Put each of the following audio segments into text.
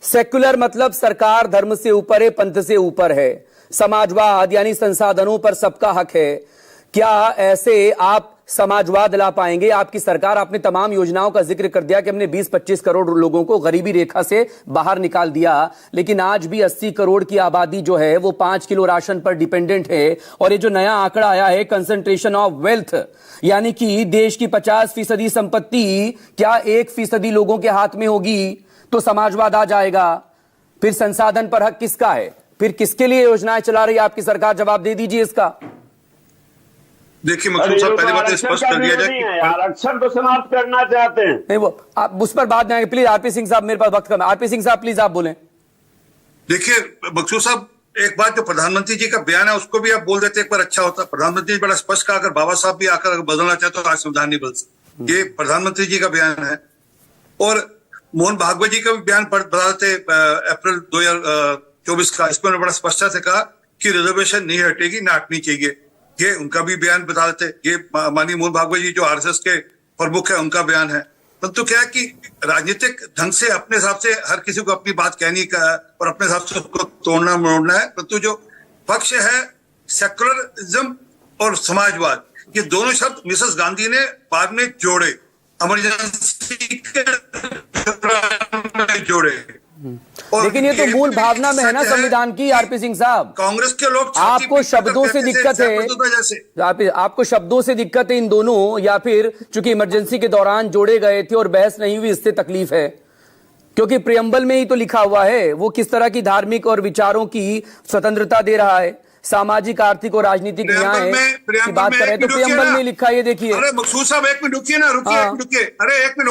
Secular मतलब सरकार धर्म से ऊपर है, पंथ से ऊपर है। समाजवाद यानी संसाधनों पर सबका हक है। क्या ऐसे आप समाजवाद ला पाएंगे? आपकी सरकार, आपने तमाम योजनाओं का जिक्र कर दिया कि हमने 20-25 करोड़ लोगों को गरीबी रेखा से बाहर निकाल दिया, लेकिन आज भी 80 करोड़ की आबादी जो है वो 5 किलो राशन पर डिपेंडेंट है। और ये जो नया आंकड़ा आया है कंसंट्रेशन ऑफ वेल्थ, यानी कि देश की 50% संपत्ति क्या 1% लोगों के हाथ में होगी तो समाजवाद आ जाएगा। फिर संसाधन पर हक किसका है? फिर किसके लिए योजनाएं चला रही है आपकी सरकार? जवाब दे दीजिए इसका। देखिए मकसूद साहब, पहली बात स्पष्ट कर दिया जाए कि आरक्षण तो समाप्त करना चाहते हैं। नहीं, वो आप उस पर बाद में आएंगे। प्लीज आरपी सिंह साहब, मेरे पास वक्त कम है। आरपी सिंह साहब प्लीज आप बोलें। देखिए मकसूद साहब, एक बात जो प्रधानमंत्री जी का बयान है उसको भी आप बोल देते एक बार अच्छा होता। प्रधानमंत्री जी बड़ा स्पष्ट कहा, अगर बाबा साहब भी आकर अगर बदलना चाहते तो आज संविधान नहीं बदल सकते। ये प्रधानमंत्री जी का बयान है। और मोहन भागवत जी का भी बयान बताते अप्रैल 2024 का, इसमें बड़ा स्पष्टता से कहा कि रिजर्वेशन नहीं हटेगी, ना हटनी चाहिए। ये उनका भी बयान बता देते। ये माननीय मोहन भागवत जी जो आरएसएस के प्रमुख है उनका बयान है। परंतु क्या है कि राजनीतिक ढंग से अपने हिसाब से हर किसी को अपनी बात कहनी का और अपने हिसाब से उसको तोड़ना मोड़ना है। परंतु जो पक्ष है सेक्युलरिज्म और समाजवाद, ये दोनों शब्द मिसेस गांधी ने बाद में जोड़े, इमरजेंसी के जोड़े। लेकिन ये तो मूल भावना में है ना संविधान की। आरपी सिंह साहब, कांग्रेस के लोग आपको शब्दों से दिक्कत है, आपको शब्दों से दिक्कत है इन दोनों, या फिर चूंकि इमरजेंसी के दौरान जोड़े गए थे और बहस नहीं हुई इससे तकलीफ है? क्योंकि प्रियम्बल में ही तो लिखा हुआ है वो किस तरह की धार्मिक और विचारों की स्वतंत्रता दे रहा है। सामाजिक, आर्थिक और राजनीतिक न्याय की बात कर रहे हैं तो प्रियम्बल में लिखा, ये देखिए। अरे मकसूद साहब एक मिनट रुकिए ना, रुकिए एक मिनट रुकिए। अरे एक मिनट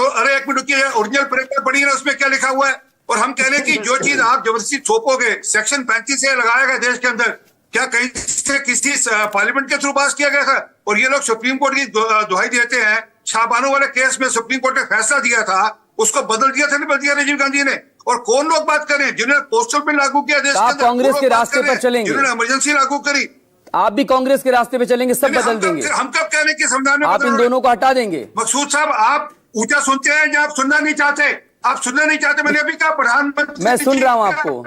रुकिए। ओरिजिनल प्रियम्बल पढ़िए ना, उसमें क्या लिखा हुआ है। और हम कह रहे हैं कि जो चीज आप जबरदस्ती थोपोगे, सेक्शन 35 से लगाया गया देश के अंदर, क्या कहीं से किसी पार्लियामेंट के थ्रू पास किया गया था? और ये लोग सुप्रीम कोर्ट की दुहाई देते हैं। शाहबानो वाले केस में सुप्रीम कोर्ट ने फैसला दिया था, उसको बदल दिया था, नहीं बदल दिया राजीव गांधी ने। और कौन लोग बात करें जिन्होंने पोस्टल बिल लागू किया देश के अंदर? कांग्रेस के रास्ते पर चलेंगे, जिन्होंने इमरजेंसी लागू करी। आप भी कांग्रेस के रास्ते पे चलेंगे, सब बदल देंगे। हम कब कह रहे हैं कि संविधान में आप इन दोनों को हटा देंगे? मकसूद साहब, आप ऊंचा सुनते हैं या आप सुनना नहीं चाहते? आप सुनना नहीं चाहते। मैंने अभी कहा प्रधानमंत्री, मैं सुन रहा हूं आपको,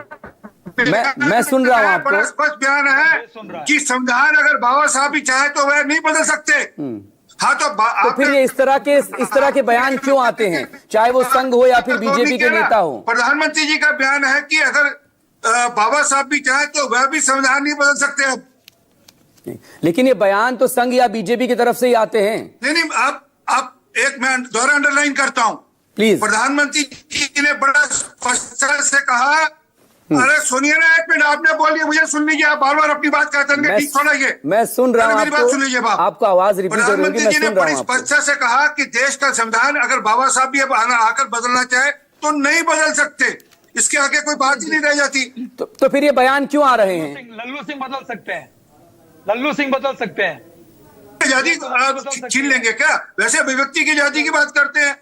मैं सुन रहा हूं आपको। बड़ा स्पष्ट बयान है कि संविधान अगर बाबा साहब भी चाहे तो वह नहीं बदल सकते। हाँ तो फिर ये इस तरह के बयान क्यों आते हैं, चाहे वो संघ हो या फिर बीजेपी के नेता हो? प्रधानमंत्री जी का बयान है कि अगर बाबा साहब भी चाहे तो वह भी संविधान नहीं बदल सकते अब। लेकिन ये बयान तो संघ या बीजेपी की तरफ से ही आते हैं। नहीं, आप एक मैं दोबारा अंडरलाइन करता हूं प्लीज। प्रधानमंत्री जी ने बड़ा स्पष्ट से कहा, अरे सुनिए ना एक मिनट, आपने बोल दिया, मुझे सुन लीजिए। आप बार बार अपनी बात करते हैं, ठीक थोड़ा ये। मैं सुन रहा हूं, मेरी बात सुन लीजिए। आपको आवाज रिपीट हो रही है, मैं सुन रहा हूं। स्पष्ट से कहा कि देश का संविधान अगर बाबा साहब भी अब आकर बदलना चाहे तो नहीं बदल सकते। इसके आगे कोई बात ही नहीं रह जाती। तो फिर ये बयान क्यों आ रहे हैं? लल्लू सिंह बदल सकते हैं, लल्लू सिंह बदल सकते हैं। आजादी छीन लेंगे क्या? वैसे अभिव्यक्ति की आजादी की बात करते हैं,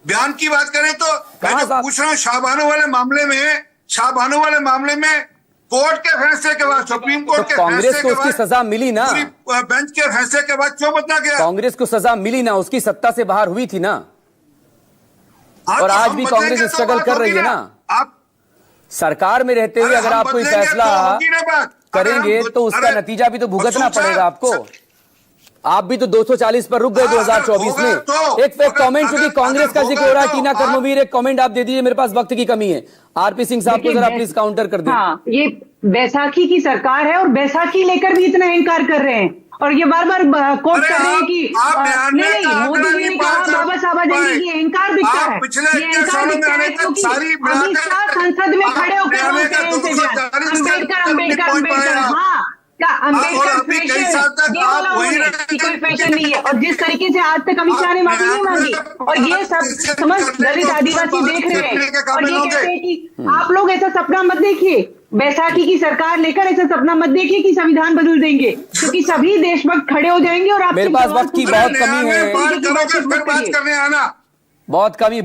बयान की बात करें तो मैं जो पूछ रहा हूँ, शाहबानो वाले मामले में कोर्ट के फैसले के बाद, सुप्रीम कोर्ट के कांग्रेस को उसकी सजा मिली ना, बेंच के फैसले के बाद क्यों बदला गया? कांग्रेस को सजा मिली ना, उसकी सत्ता से बाहर हुई थी ना। और आज भी कांग्रेस स्ट्रगल कर रही है ना। आप सरकार में रहते हुए अगर आप कोई फैसला करेंगे तो उसका नतीजा भी तो भुगतना पड़ेगा आपको। आप भी तो 240 पर रुक गए 2024 में। एक कमेंट, क्योंकि कांग्रेस का जिक्र हो रहा है, टीना कर्मवीर, एक कमेंट आप दे दीजिए, मेरे पास वक्त की कमी है। आरपी सिंह साहब को जरा प्लीज काउंटर कर दें। हाँ, ये बैसाखी की सरकार है और बैसाखी लेकर भी इतना अहंकार कर रहे हैं और ये बार बार कोट कर रहे हैं कि नहीं, मोदी जी ने कहा बाबा साहब आ जाएंगे। ये अहंकार दिखता है, ये अहंकार दिखता है क्योंकि अमित शाह संसद में खड़े होकर अम्बेडकर। हाँ, कोई फैशन नहीं है। और जिस तरीके से आज तक अमित शाह ने माफी नहीं मांगी और ये सब समस्त दलित आदिवासी देख रहे हैं और ये कहते हैं कि आप लोग ऐसा सपना मत देखिए, बैसाखी की सरकार लेकर ऐसा सपना मत देखिए कि संविधान बदल देंगे, क्योंकि सभी देशभक्त खड़े हो जाएंगे और आप मेरे पास वक्त की बहुत कमी है, बहुत कमी।